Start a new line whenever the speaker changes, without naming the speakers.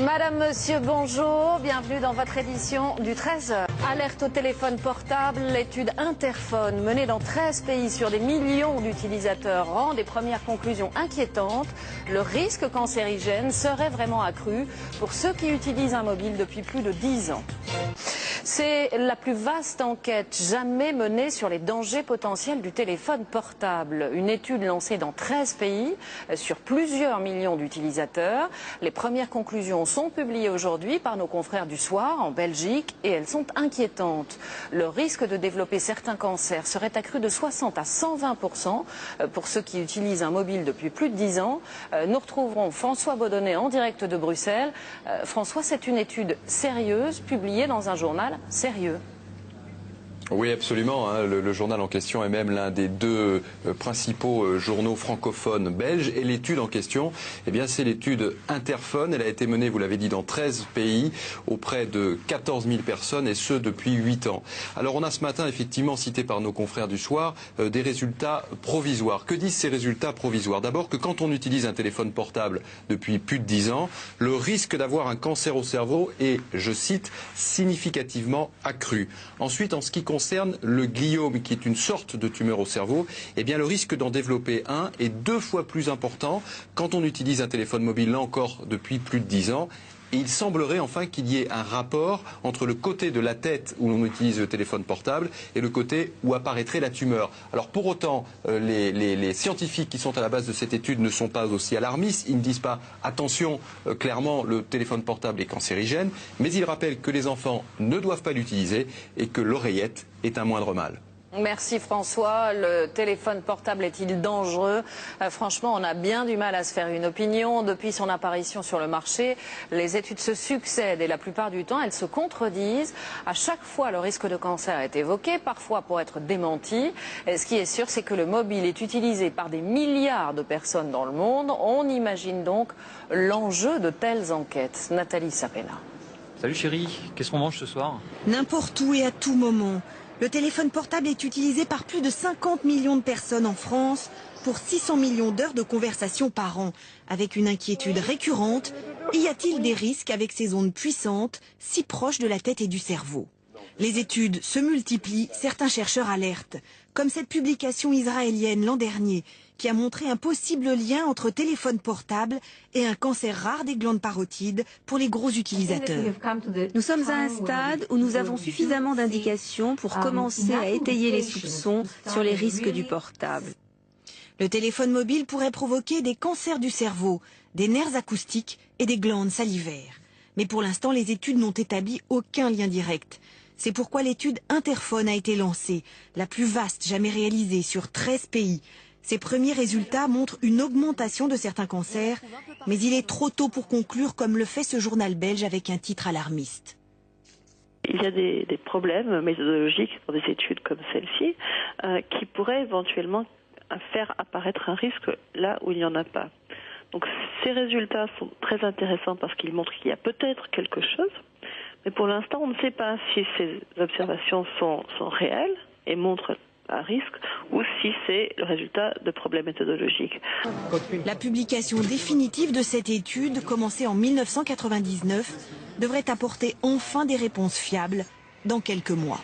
Madame, monsieur, bonjour. Bienvenue dans votre édition du 13h. Alerte au téléphone portable. L'étude Interphone menée dans 13 pays sur des millions d'utilisateurs rend des premières conclusions inquiétantes. Le risque cancérigène serait vraiment accru pour ceux qui utilisent un mobile depuis plus de 10 ans. C'est la plus vaste enquête jamais menée sur les dangers potentiels du téléphone portable. Une étude lancée dans 13 pays sur plusieurs millions d'utilisateurs. Les premières conclusions sont publiées aujourd'hui par nos confrères du Soir en Belgique et elles sont inquiétantes. Le risque de développer certains cancers serait accru de 60 à 120% pour ceux qui utilisent un mobile depuis plus de 10 ans. Nous retrouverons François Baudonnet en direct de Bruxelles. François, c'est une étude sérieuse publiée dans un journal sérieux.
Oui, absolument. Le journal en question est même l'un des deux principaux journaux francophones belges. Et l'étude en question, eh bien, c'est l'étude Interphone. Elle a été menée, vous l'avez dit, dans 13 pays, auprès de 14 000 personnes, et ce, depuis 8 ans. Alors, on a ce matin, effectivement, cité par nos confrères du Soir, des résultats provisoires. Que disent ces résultats provisoires? D'abord que quand on utilise un téléphone portable depuis plus de 10 ans, le risque d'avoir un cancer au cerveau est, je cite, significativement accru. Ensuite, en ce qui concerne le gliome, qui est une sorte de tumeur au cerveau, eh bien le risque d'en développer un est 2 fois plus important quand on utilise un téléphone mobile, là encore, depuis plus de 10 ans. Et il semblerait enfin qu'il y ait un rapport entre le côté de la tête où l'on utilise le téléphone portable et le côté où apparaîtrait la tumeur. Alors pour autant, les scientifiques qui sont à la base de cette étude ne sont pas aussi alarmistes. Ils ne disent pas attention, clairement le téléphone portable est cancérigène, mais ils rappellent que les enfants ne doivent pas l'utiliser et que l'oreillette est un moindre mal.
Merci François. Le téléphone portable est-il dangereux? Franchement, on a bien du mal à se faire une opinion. Depuis son apparition sur le marché, les études se succèdent et la plupart du temps, elles se contredisent. À chaque fois, le risque de cancer est évoqué, parfois pour être démenti. Et ce qui est sûr, c'est que le mobile est utilisé par des milliards de personnes dans le monde. On imagine donc l'enjeu de telles enquêtes. Nathalie Sapena.
Salut chérie, qu'est-ce qu'on mange ce soir?
N'importe où et à tout moment. Le téléphone portable est utilisé par plus de 50 millions de personnes en France pour 600 millions d'heures de conversation par an. Avec une inquiétude récurrente, y a-t-il des risques avec ces ondes puissantes si proches de la tête et du cerveau? Les études se multiplient, certains chercheurs alertent, comme cette publication israélienne l'an dernier, qui a montré un possible lien entre téléphone portable et un cancer rare des glandes parotides pour les gros utilisateurs.
Nous sommes à un stade où nous avons suffisamment d'indications pour commencer à étayer les soupçons sur les risques du portable.
Le téléphone mobile pourrait provoquer des cancers du cerveau, des nerfs acoustiques et des glandes salivaires. Mais pour l'instant, les études n'ont établi aucun lien direct. C'est pourquoi l'étude Interphone a été lancée, la plus vaste jamais réalisée sur 13 pays. Ces premiers résultats montrent une augmentation de certains cancers, mais il est trop tôt pour conclure comme le fait ce journal belge avec un titre alarmiste.
Il y a des problèmes méthodologiques dans des études comme celle-ci qui pourraient éventuellement faire apparaître un risque là où il n'y en a pas. Donc ces résultats sont très intéressants parce qu'ils montrent qu'il y a peut-être quelque chose, mais pour l'instant on ne sait pas si ces observations sont réelles et montrent un risque ou si c'est le résultat de problèmes méthodologiques.
La publication définitive de cette étude, commencée en 1999, devrait apporter enfin des réponses fiables dans quelques mois.